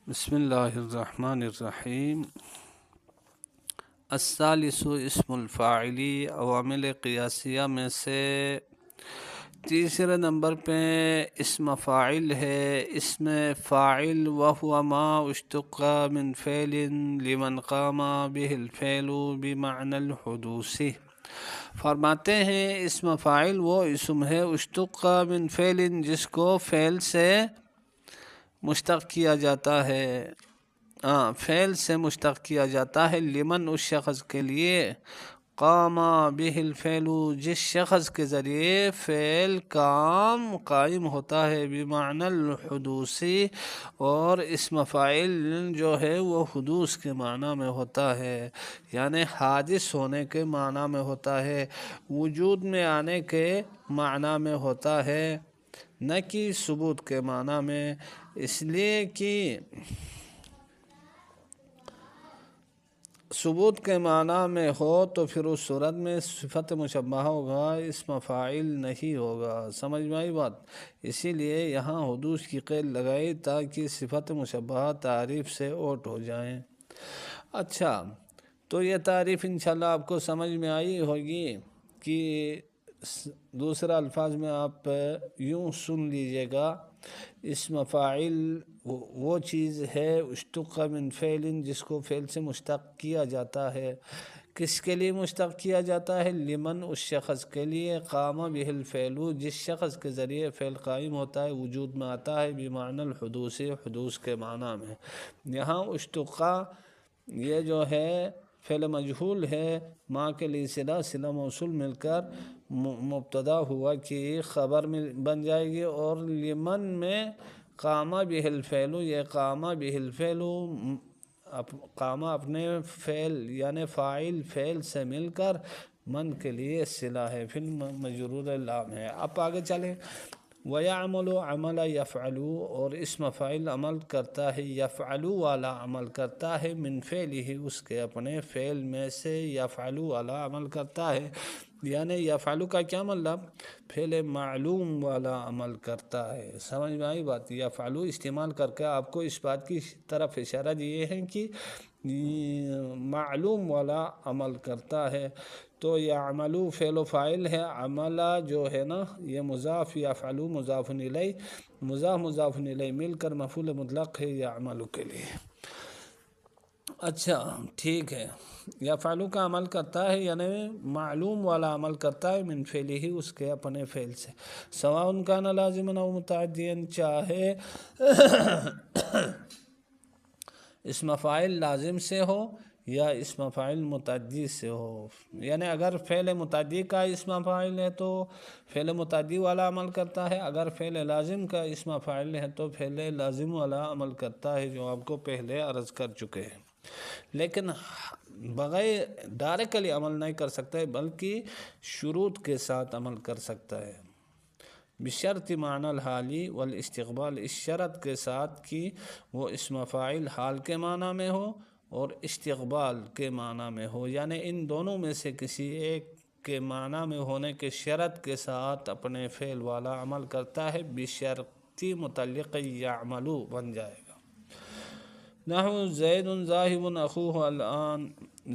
بسم اللہ الرحمن الرحیم۔ الثالث اسم الفاعلی، عوامل قیاسیہ میں سے تیسرے نمبر پہ اسم فاعل ہے۔ اسم فاعل وہو ما اشتق من فعل لمن قام به الفعل بمعنى الحدوث۔ فرماتے ہیں اسم فاعل وہ اسم ہے اشتق من فعل جس کو فعل سے مشتق کیا جاتا ہے، فعل سے مشتق کیا جاتا ہے، لمن اس شخص کے لیے، قام به الفعل جس شخص کے ذریعے فعل کام قائم ہوتا ہے، بمعنى الحدوث اور اسم فاعل جو ہے وہ حدوث کے معنی میں ہوتا ہے، یعنی حادث ہونے کے معنی میں ہوتا ہے، وجود میں آنے کے معنی میں ہوتا ہے، نہ کہ ثبوت کے معنی میں۔ اس لیے کہ ثبوت کے معنی میں ہو تو پھر اس صورت میں صفت مشبہہ ہوگا، اسم فاعل نہیں ہوگا۔ سمجھ میں آئی بات؟ اسی لیے یہاں حدوث کی قید لگائی تاکہ صفت مشبہہ تعریف سے اوٹ ہو جائیں۔ اچھا، تو یہ تعریف انشاءاللہ آپ کو سمجھ میں آئی ہوگی کہ دوسرا الفاظ میں آپ یوں سن لیجئے گا، اسم فاعل وہ چیز ہے اشتق من فعل جس کو فعل سے مشتق کیا جاتا ہے۔ کس کے لیے مشتق کیا جاتا ہے؟ لمن اس شخص کے لیے، قام به الفعل جس شخص کے ذریعے فعل قائم ہوتا ہے، وجود میں آتا ہے، بمعنى الحدوث حدوث کے معنی میں۔ یہاں اشتقا یہ جو ہے فعل مجہول ہے، ما کے لیے صلہ موصول مل کر مبتدا ہوا کہ خبر میں بن جائے گی، اور لمن میں قام به الفعل، یہ قام به الفعل قام اپنے فعل یعنی فاعل فعل سے مل کر من کے لیے صلہ ہے، پھر مجرور لام ہے۔ اب آگے چلیں، وَيَعْمَلُ عَمَلَ يَفْعَلُ اور اسم فاعل عمل کرتا ہے، یفعل والا عمل کرتا ہے، من فعلہ اس کے اپنے فعل میں سے، یفعل والا عمل کرتا ہے، یعنی یفعل کا کیا مطلب؟ فعل معلوم والا عمل کرتا ہے۔ سمجھ میں آئی بات؟ یفعل استعمال کر کے آپ کو اس بات کی طرف اشارہ دیے ہیں کہ معلوم والا عمل کرتا ہے۔ تو یعمل فعل و فاعل ہے، عمل جو ہے نا یہ مضاف، یفعل مضاف الیہ، مضاف الیہ مل کر مفعول مطلق ہے یعمل کے لیے۔ اچھا ٹھیک ہے، یفعل کا عمل کرتا ہے یعنی معلوم والا عمل کرتا ہے، من فعلہ اس کے اپنے فعل سے، سواء کان لازما او متعدیا، چاہے اسم فاعل لازم سے ہو یا اسم فاعل متعدی سے ہو، یعنی اگر فعل متعدی کا اسم فاعل ہے تو فعل متعدی والا عمل کرتا ہے، اگر فعل لازم کا اسم فاعل ہے تو فعل لازم والا عمل کرتا ہے، جو آپ کو پہلے عرض کر چکے ہیں۔ لیکن بغیر ڈائریکٹلی عمل نہیں کر سکتا ہے، بلکہ شروط کے ساتھ عمل کر سکتا ہے، بشرط معنی الحالی والاستقبال، اس شرط کے ساتھ کہ وہ اسم فاعل حال کے معنی میں ہو اور استقبال کے معنی میں ہو، یعنی ان دونوں میں سے کسی ایک کے معنی میں ہونے کے شرط کے ساتھ اپنے فعل والا عمل کرتا ہے، بشرطی متعلق یعمل بن جائے گا۔ نحو زید ذاہب اخوہ الآن،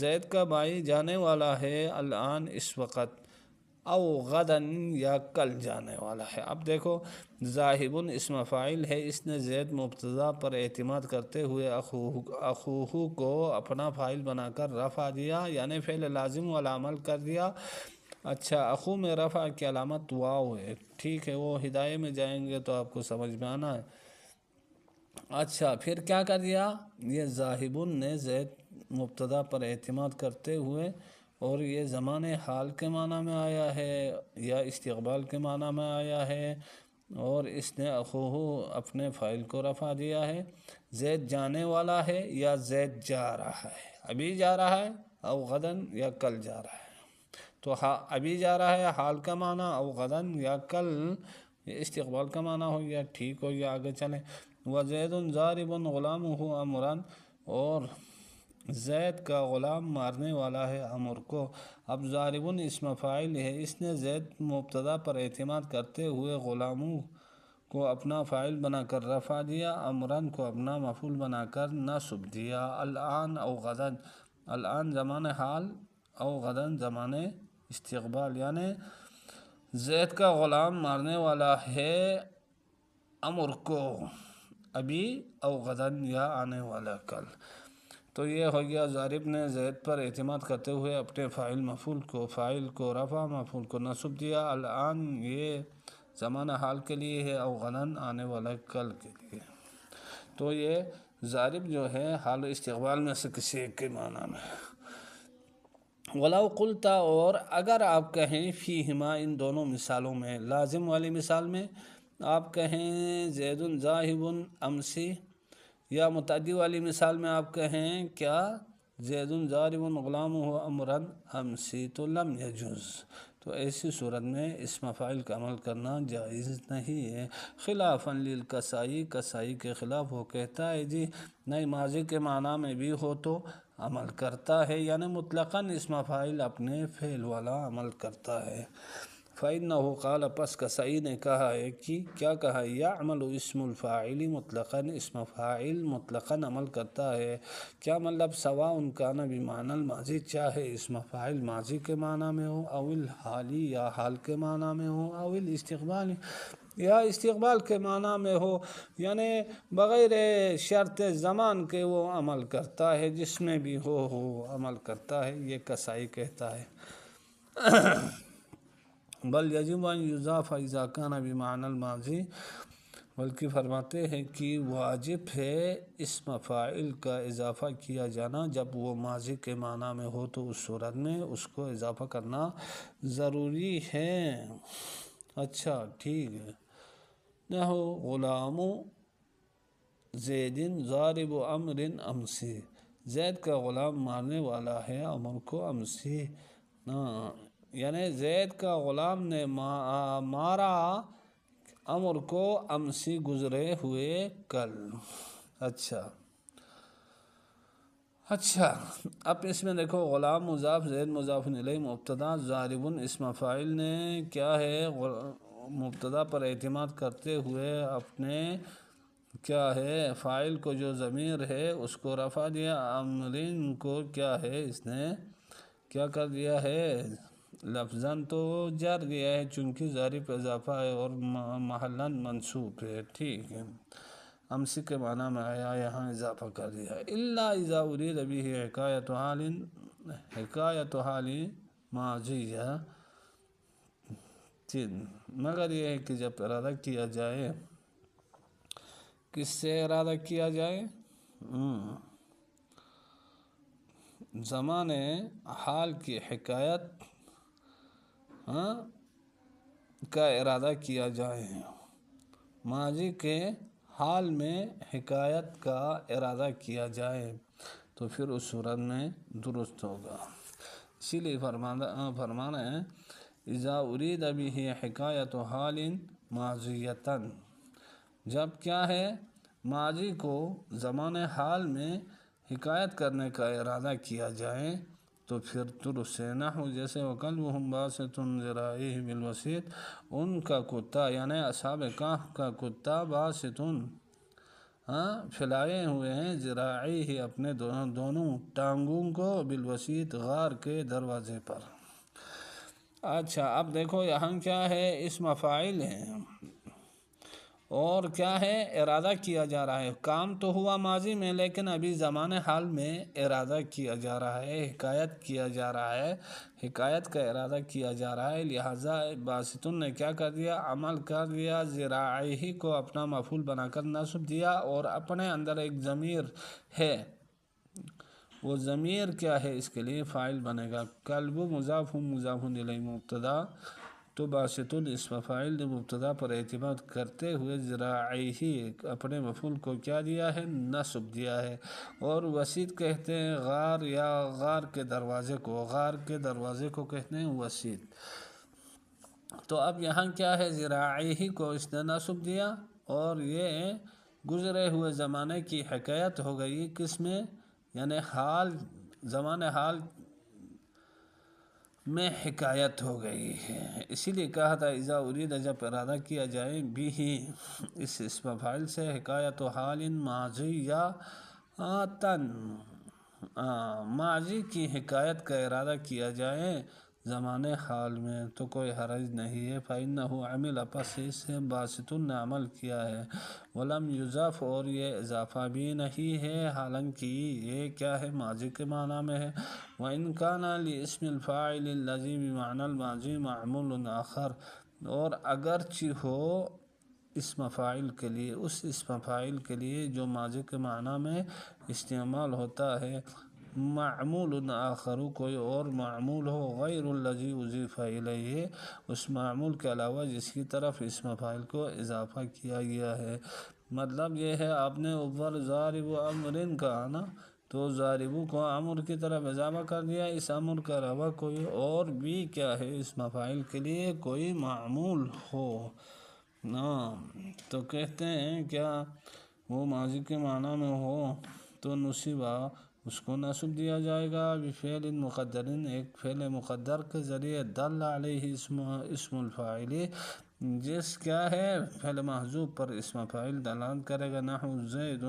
زید کا بھائی جانے والا ہے، الآن اس وقت، او غدن یا کل جانے والا ہے۔ اب دیکھو ذاہب اسم فاعل ہے، اس نے زید مبتدا پر اعتماد کرتے ہوئے اخوہ کو اپنا فاعل بنا کر رفع دیا، یعنی فعل لازم والا عمل کر دیا۔ اچھا، اخو میں رفع کی علامت واو ہے، ٹھیک ہے، وہ ہدایے میں جائیں گے تو آپ کو سمجھ میں آنا ہے۔ اچھا پھر کیا کر دیا؟ یہ ذاہب نے زید مبتدا پر اعتماد کرتے ہوئے، اور یہ زمان حال کے معنی میں آیا ہے یا استقبال کے معنی میں آیا ہے، اور اس نے اخوہ اپنے فاعل کو رفع دیا ہے۔ زید جانے والا ہے یا زید جا رہا ہے، ابھی جا رہا ہے، او غدن یا کل جا رہا ہے۔ تو ابھی جا رہا ہے حال کا معنی، او غدن یا کل استقبال کا معنی ہو گیا، ٹھیک ہو گیا، آگے چلیں۔ وزید ضارب غلامہ امرا، اور زید کا غلام مارنے والا ہے عمر کو۔ اب ضارب اسم فاعل ہے، اس نے زید مبتدا پر اعتماد کرتے ہوئے غلاموں کو اپنا فاعل بنا کر رفع دیا، امرن کو اپنا مفعول بنا کر نصب دیا۔ الآن او غدن، الآن زمان حال او غدن زمان استقبال، یعنی زید کا غلام مارنے والا ہے امر کو ابھی، او غدن یا آنے والا کل۔ تو یہ ہو گیا ضارب نے زید پر اعتماد کرتے ہوئے اپنے فاعل کو رفع، مفعول کو نصب دیا۔ الآن یہ زمان حال کے لیے ہے، او غدن آنے والا کل کے لیے۔ تو یہ ضارب جو ہے حال و استقبال میں سے کسی ایک کے معنی میں۔ وَلَوْ قُلْتَ، اور اگر آپ کہیں فیہما، ان دونوں مثالوں میں، لازم والی مثال میں آپ کہیں زید ذاہب امسی، یا متعدی والی مثال میں آپ کہیں کیا زید ضارب غلامہ امرا امسی، تو لم یجوز، تو ایسی صورت میں اسم فاعل کا عمل کرنا جائز نہیں ہے۔ خلافاً للکسائی، کسائی کے خلاف وہ کہتا ہے جی نہیں، ماضی کے معنی میں بھی ہو تو عمل کرتا ہے، یعنی مطلقاً اسم فاعل اپنے فعل والا عمل کرتا ہے۔ فَإِنَّهُ قَالَ، پس کسائی نے کہا ہے کہ کیا کہا، یعمل اسم الفاعل مطلقاً، اسم فاعل مطلقاً عمل کرتا ہے۔ کیا مطلب، سواء کان بمعنی الماضی، چاہے اسم فاعل ماضی کے معنی میں ہو، او الحالی، یا حال کے معنی میں ہو، او الاستقبالی، یا استقبال کے معنی میں ہو، یعنی بغیر شرط زمان کے وہ عمل کرتا ہے، جس میں بھی ہو عمل کرتا ہے، یہ کسائی کہتا ہے۔ بل یجب ان یضاف اذا کان بمعنی الماضی، بلکہ فرماتے ہیں کہ واجب ہے اسم فاعل کا اضافہ کیا جانا جب وہ ماضی کے معنی میں ہو، تو اس صورت میں اس کو اضافہ کرنا ضروری ہے۔ اچھا ٹھیک ہے۔ نحو غلام زید ضارب امر امسی، زید کا غلام مارنے والا ہے امر کو امسی، یعنی زید کا غلام نے مارا امر کو امسی، گزرے ہوئے کل۔ اچھا اب اس میں دیکھو، غلام مضاف، زید مضاف الیہ، مبتدا، ضارب اسم فاعل نے کیا ہے، مبتدا پر اعتماد کرتے ہوئے اپنے کیا ہے فاعل کو جو ضمیر ہے اس کو رفع دیا، امرین کو کیا ہے اس نے کیا کر دیا ہے، لفظاً تو جر دیا ہے چونکہ ضارب اضافہ ہے اور محلاً منصوب ہے، ٹھیک ہے، امسی کے معنی میں آیا، یہاں اضافہ کر دیا ہے۔ الا اذا ارید بہ حکایت حال ماضیہ، مگر یہ ہے کہ جب ارادہ کیا جائے، کس سے ارادہ کیا جائے، زمان حال کی حکایت کا ارادہ کیا جائے، ماضی کے حال میں حکایت کا ارادہ کیا جائے، تو پھر اس صورت میں درست ہوگا۔ اسی لیے فرمانا ہے اذا ارید بہ حکایت حال ماضیۃ، جب کیا ہے ماضی کو زمان حال میں حکایت کرنے کا ارادہ کیا جائے تو پھر درست ہے۔ نحو جیسے وَكَلْبُهُمْ بَاسِطٌ ذِرَاعِهِ بِالْوَسِيطِ، ان کا کتا یعنی اصحاب کہف کا کتا، باسط پھیلائے ہوئے ہیں، ذراعیہ اپنے دونوں ٹانگوں کو، بالوسیط غار کے دروازے پر۔ اچھا اب دیکھو یہاں کیا ہے، اسم فاعل ہے اور کیا ہے، ارادہ کیا جا رہا ہے، کام تو ہوا ماضی میں لیکن ابھی زمان حال میں ارادہ کیا جا رہا ہے، حکایت کیا جا رہا ہے، حکایت کا ارادہ کیا جا رہا ہے، لہٰذا باسطن نے کیا کر دیا، عمل کر دیا، ذراعیہ کو اپنا مفعول بنا کر نصب دیا، اور اپنے اندر ایک ضمیر ہے، وہ ضمیر کیا ہے، اس کے لیے فاعل بنے گا۔ کلب مضاف مضاف الیہ مبتدا، تو باسطن اسم فاعل نے مبتدا پر اعتماد کرتے ہوئے ذراعیہ اپنے مفعول کو کیا دیا ہے، نصب دیا ہے، اور وسیط کہتے ہیں غار یا غار کے دروازے کو، غار کے دروازے کو کہتے ہیں وسیط۔ تو اب یہاں کیا ہے، ذراعیہ کو اس نے نصب دیا اور یہ گزرے ہوئے زمانے کی حکایت ہو گئی، کس میں، یعنی حال، زمان حال میں حکایت ہو گئی ہے، اسی لیے کہا تھا اذا ارید جب ارادہ کیا جائے بھی اس اسم فاعل سے حکایت و حال ماضی یا آتن، ماضی کی حکایت کا ارادہ کیا جائے زمانے حال میں تو کوئی حرج نہیں ہے، فَإِنَّهُ عَمِلَ پس اس سے باسط نے عمل کیا ہے، ولم یضاف اور یہ اضافہ بھی نہیں ہے، حالانکہ یہ کیا ہے ماضی کے معنی میں ہے، وَإِنْ كَانَ لِاسْمِ الْفَاعِلِ الَّذِي بِمَعْنَى الْمَاضِي مَعْمُولٌ آخر، اور اگرچہ ہو اسم فاعل کے لیے اس اسم فاعل کے لیے جو ماضی کے معنی میں استعمال ہوتا ہے، معمول آخر کوئی اور معمول ہو، غیر الذی اضیف الیہ اس معمول کے علاوہ جس کی طرف اسم فاعل کو اضافہ کیا گیا ہے۔ مطلب یہ ہے آپ نے اوپر ضارب امرن کہا نا، تو ضاربو کو امر کی طرف اضافہ کر دیا، اس امر کے علاوہ کوئی اور بھی کیا ہے اسم فاعل کے لیے کوئی معمول ہو نا، تو کہتے ہیں کیا وہ ماضی کے معنی میں ہو تو نصیبہ اس کو نصب دیا جائے گا بفعل مقدر، ایک فعل مقدر کے ذریعے دل علیہ اسم الفاعل، جس کیا ہے فعل محذوف پر اسم فاعل دلالت کرے گا، نحو زید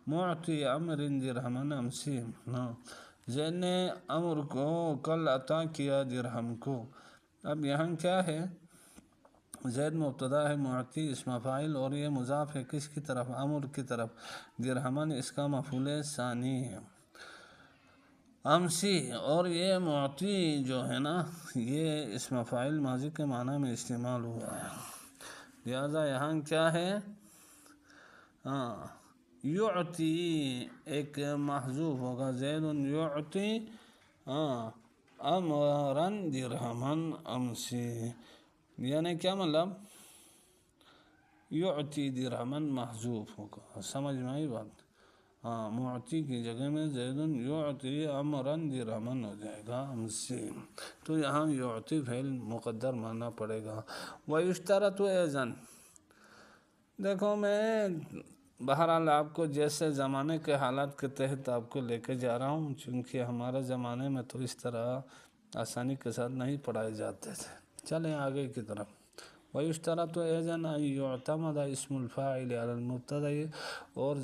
معطی امر درہمن امسی، زید نے امر کو کل عطا کیا درہم کو۔ اب یہاں کیا ہے زید مبتدا ہے، معطی اسم فاعل، اور یہ مضاف ہے کس کی طرف، امر کی طرف، درہمن اس کا مفعول ثانی ہے، امسی، اور یہ معطی جو ہے نا یہ اسم فاعل ماضی کے معنی میں استعمال ہوا ہے، لہذا یہاں کیا ہے یعطی ایک محذوف ہوگا، زید یعطی امرن درہمن امسی، یعنی کیا مطلب یعطی درہمن محذوف ہوگا، سمجھ میں آئی بات، معطی کی جگہ میں زید یعطی امرن درہمن ہو جائے گا امسی، تو یہاں یعطی فعل مقدر ماننا پڑے گا۔ وَيُشْتَرَطُ أَيْضًا، دیکھو میں بہرحال آپ کو جیسے زمانے کے حالات کے تحت آپ کو لے کے جا رہا ہوں، چونکہ ہمارے زمانے میں تو اس طرح آسانی کے ساتھ نہیں پڑھائے جاتے تھے۔ چلیں آگے کی طرف، وَيُشْتَرَطُ أَيْضًا أَن يُعْتَمَدَ اسم الفاعل على المبتدأ، اور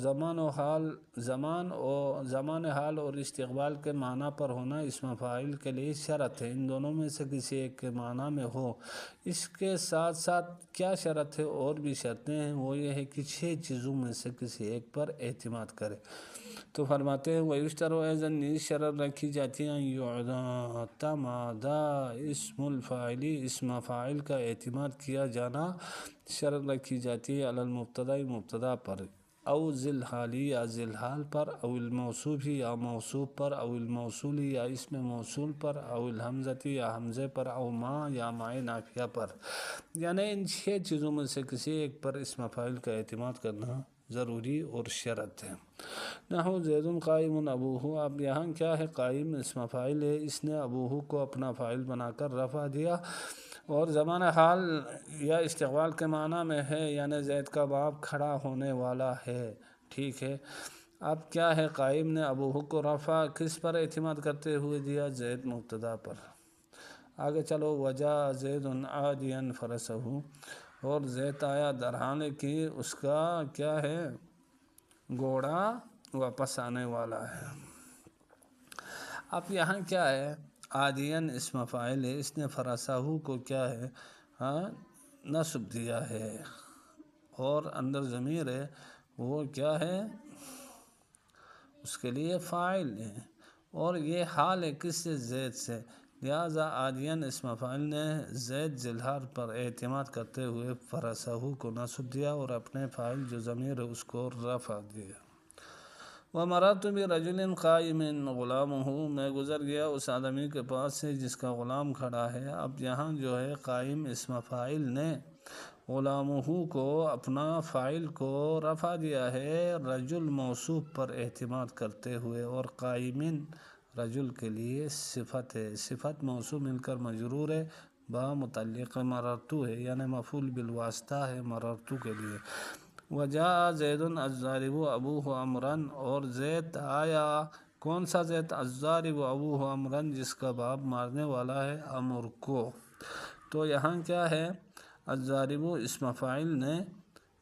زمان حال اور استقبال کے معنی پر ہونا اسم فاعل کے لیے شرط ہے، ان دونوں میں سے کسی ایک کے معنی میں ہو، اس کے ساتھ ساتھ کیا شرط ہے، اور بھی شرطیں ہیں، وہ یہ ہے کہ 6 چیزوں میں سے کسی ایک پر اعتماد کرے، تو فرماتے ہیں وَيُشْتَرَطُ أَيْضًا، یہ شرط رکھی جاتی ہے، يُعْتَمَدَ اسم الفاعل، اسم فاعل کا اعتماد کیا جانا شرط رکھی جاتی ہے، علی المبتدا، مبتدا پر، او ذل حالی یا ذل حال پر، او الموصوف یا موصوف پر، او الموصول یا اسم موصول پر، او الحمزتی یا حمزے پر، او ما یا مائے نافیہ پر، یعنی ان 6 چیزوں میں سے کسی ایک پر اسم فاعل کا اعتماد کرنا ضروری اور شرط ہے۔ نحو زید قائم ابوہ، اب یہاں کیا ہے قائم اسم فاعل ہے، اس نے ابوہ کو اپنا فاعل بنا کر رفع دیا، اور زمان حال یا استقبال کے معنی میں ہے، یعنی زید کا باپ کھڑا ہونے والا ہے، ٹھیک ہے۔ اب کیا ہے قائم نے ابوہ کو رفع کس پر اعتماد کرتے ہوئے دیا، زید مبتدا پر۔ آگے چلو، وجاء زید عادیا فرسہ، اور زید آیا در حال کی اس کا کیا ہے گھوڑا واپس آنے والا ہے۔ اب یہاں کیا ہے عادین اسم فاعل ہے، اس نے فرسہ کو کیا ہے نصب دیا ہے، اور اندر ضمیر ہے وہ کیا ہے اس کے لیے فاعل ہے، اور یہ حال ہے کس سے، زید سے، لہذا عادین اسم فاعل نے زید ذلحال پر اعتماد کرتے ہوئے فرسہ کو نصب دیا، اور اپنے فاعل جو ضمیر ہے اس کو رفع دیا۔ وَمَرَرْتُ بِرَجُلٍ قَائِمٍ غُلَامُهُ، میں گزر گیا اس آدمی کے پاس سے جس کا غلام کھڑا ہے۔ اب یہاں جو ہے قائم اسم فاعل نے غلامہ کو اپنا فاعل کو رفع دیا ہے رجل موصوف پر اعتماد کرتے ہوئے، اور قائمن رجل کے لیے صفت ہے، صفت موصوف مل کر مجرور ہے، با متعلق مررتو ہے، یعنی مفعول بالواسطہ ہے مررتو کے لیے۔ وجاء زید الضارب ابوہ امرن، اور زید آیا کون سا زید؟ الضارب ابوہ امرن، جس کا باپ مارنے والا ہے امر کو۔ تو یہاں کیا ہے؟ الضارب اسم فاعل نے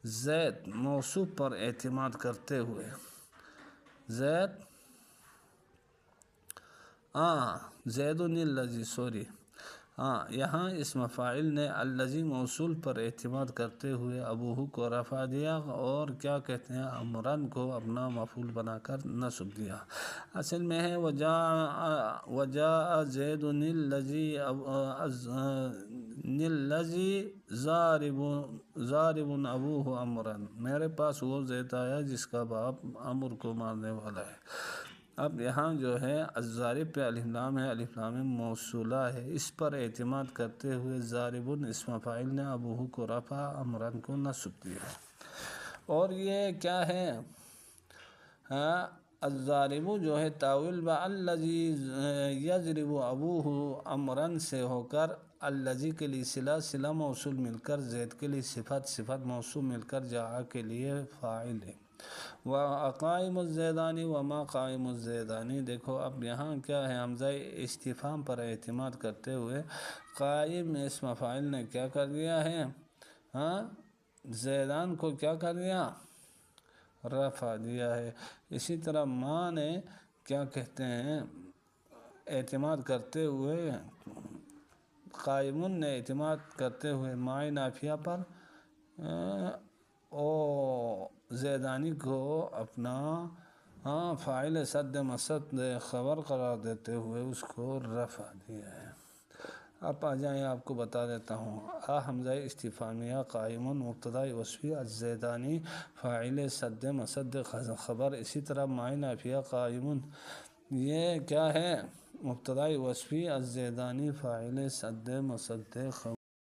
زید موصوف پر اعتماد کرتے ہوئے، زید زید الذی، یہاں اسم فاعل نے الذی موصول پر اعتماد کرتے ہوئے ابوہ کو رفع دیا اور کیا کہتے ہیں، امرن کو اپنا مفعول بنا کر نصب دیا۔ اصل میں ہے وجاء زید الذی ضارب ابوہ امرن، میرے پاس وہ زید آیا جس کا باپ امر کو مارنے والا ہے۔ اب یہاں جو ہے الضارب پہ الف لام ہے، الف لام موصولہ ہے، اس پر اعتماد کرتے ہوئے ضارب اسم فاعل نے ابوہ کو رفع امرن کو نصب دیا۔ اور یہ کیا ہے؟ الضارب جو ہے تاویل با الذی یضرب ابوہ امرن سے ہو کر الذی کے لیے صلہ موصول مل کر زید کے لیے صفت موصول مل کر جاء کے لیے فاعل ہے۔ وقائم الزیدانی وما قائم الزیدانی، دیکھو اب یہاں کیا ہے، حمزہ استفہام پر اعتماد کرتے ہوئے قائم اسم فاعل نے کیا کر دیا ہے، زیدان کو کیا کر دیا، رفع دیا ہے۔ اسی طرح ماں نے کیا کہتے ہیں، اعتماد کرتے ہوئے، قائمون نے اعتماد کرتے ہوئے ماء نافیہ پر زیدانی کو اپنا فاعل صد مسد خبر قرار دیتے ہوئے اس کو رفع دیا ہے۔ اب آ جائیں، آپ کو بتا دیتا ہوں۔ حمزہ استفہامیہ قائمون مبتدا وصفی، الزیدانی فاعل صد مسد خبر، اسی طرح ماء نافیہ قائمون یہ کیا ہے، مبتدا وصفی، الزیدانی فاعل صد مسد خبر۔